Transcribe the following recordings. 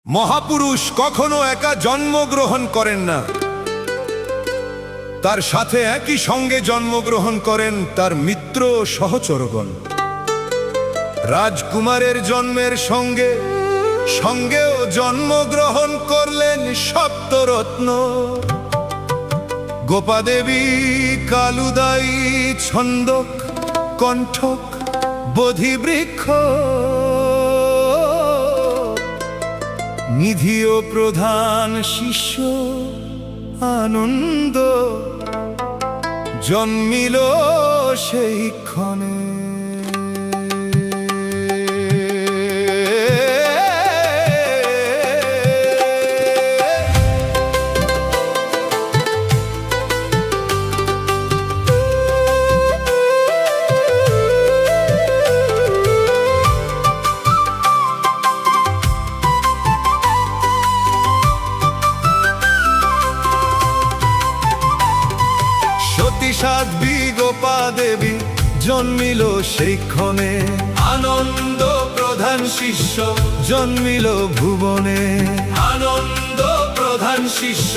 মহাপুরুষ কখনো একা জন্মগ্রহণ করেন না, তার সাথে একই সঙ্গে জন্মগ্রহণ করেন তার মিত্র ও সহচরগণ। রাজকুমারের জন্মের সঙ্গে সঙ্গেও জন্মগ্রহণ করলেন সপ্তরত্ন। গোপাদেবী, কালুদায়ী, ছন্দক, কণ্ঠক, বোধিবৃক্ষ, নিধি ও প্রধান শিষ্য আনন্দ জন্মিল সেই ক্ষণে। সাধ্বী গোপা দেবী জন্মিল সেই ক্ষণে, আনন্দ প্রধান শিষ্য জন্মিল ভুবনে, আনন্দ প্রধান শিষ্য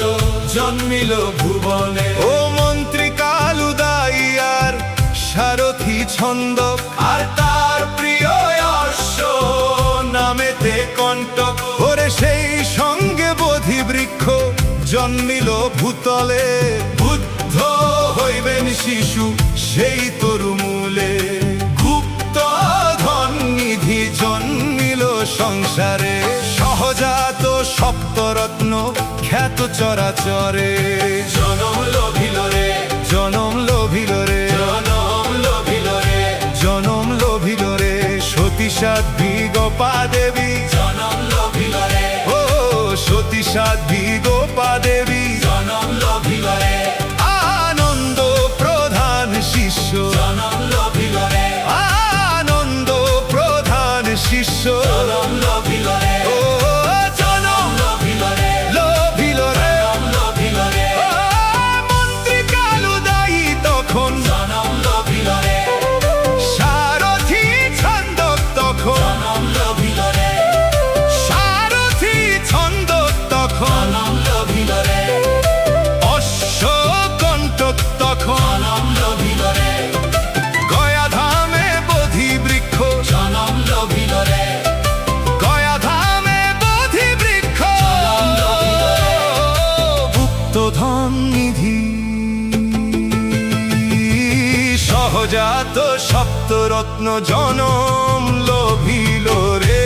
জন্মিল ভুবনে। ও মন্ত্রী কালুদায়ী আর সারথি ছন্দক, আর তার প্রিয় অশ্ব নামেতে কণ্টক। ওরে সেই সঙ্গে বোধিবৃক্ষ জন্মিল ভূতলে, বুদ্ধ হইবেন শিশু সেই তরুমূলে। গুপ্ত ধন নিধি জন্মিল সংসারে, সহজাত সপ্তরত্ন খ্যাত চরাচরে। জনম লোভিল রে, জনম লোভিল রে, জনম লোভিল রে, জনম লোভিল রে সতী সাধ্বী গোপা দেবী, জনম লোভিল রে। ও সতী সাধ্বী গোপা দেবী জনম লোভিল রে, আনন্দ প্রধান শিষ্য জনম লোভিল রে, আনন্দ প্রধান শিষ্য জনম লোভিল রে। ও জনম লোভিল রে, লোভিল রে, লোভিল রে। মন্ত্রী কালুদায়ী তখন জনম লোভিল রে, সারথি ছন্দক তখন জনম লোভিল রে, সারথি ছন্দক তখন জনম লোভিল রে, অশ্ব কণ্টক তখন জনম লোভিল রে, গয়াধামে বোধিবৃক্ষ জনম লোভিল রে, গয়াধামে বোধিবৃক্ষ জনম লোভিল রে। গুপ্তধন নিধি সহজাত সপ্তরত্ন জনম লোভিল রে,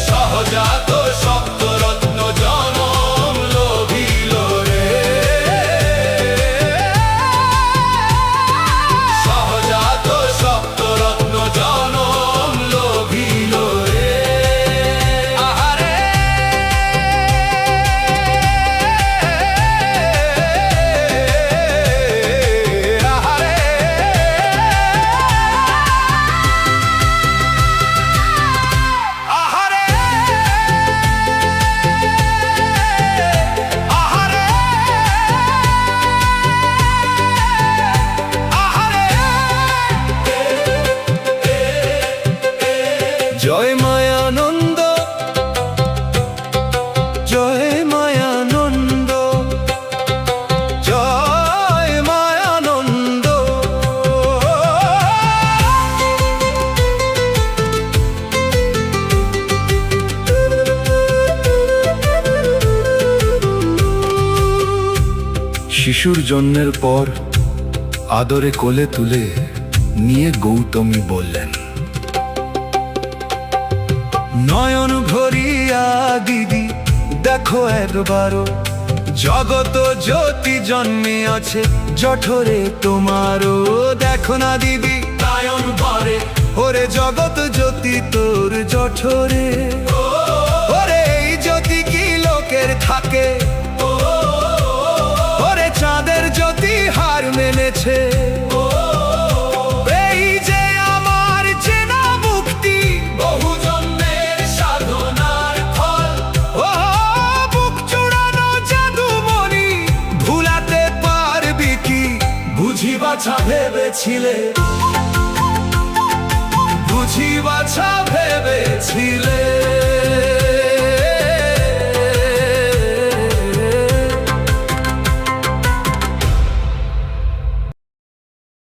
সহজাত সপ্তরত্ন জনম লোভিল রে, সহজাত সপ্তরত্ন জনম লোভিল রে। আহারে আহারে আহারে আহারে আহারে। জয় মায়ানন্দ, জয় মায়ানন্দ, জয় মায়ানন্দ। শিশুর জন্মের পর আদরে কোলে তুলে নিয়ে গৌতমী বললেন, নয়ন ভরিয়া দিদি দেখো একবারও, জগত জ্যোতি জন্মিয়াছে জঠরে তোমারও। দেখো না দিদি নয়ন ভরে, ওরে জগত জ্যোতি তোর জঠরে। ওরে এই জ্যোতি কি লোকের থাকে, ওরে চাঁদের জ্যোতি হার মেনেছে। এই যে আমার চেনা মুক্তি, বহু জন্মের সাধনার ফল। ও বুক চূড়ানো জাদুমণি ভুলাতে পারবি কি, বুঝি বাছা ভেবেছিলে, বুঝি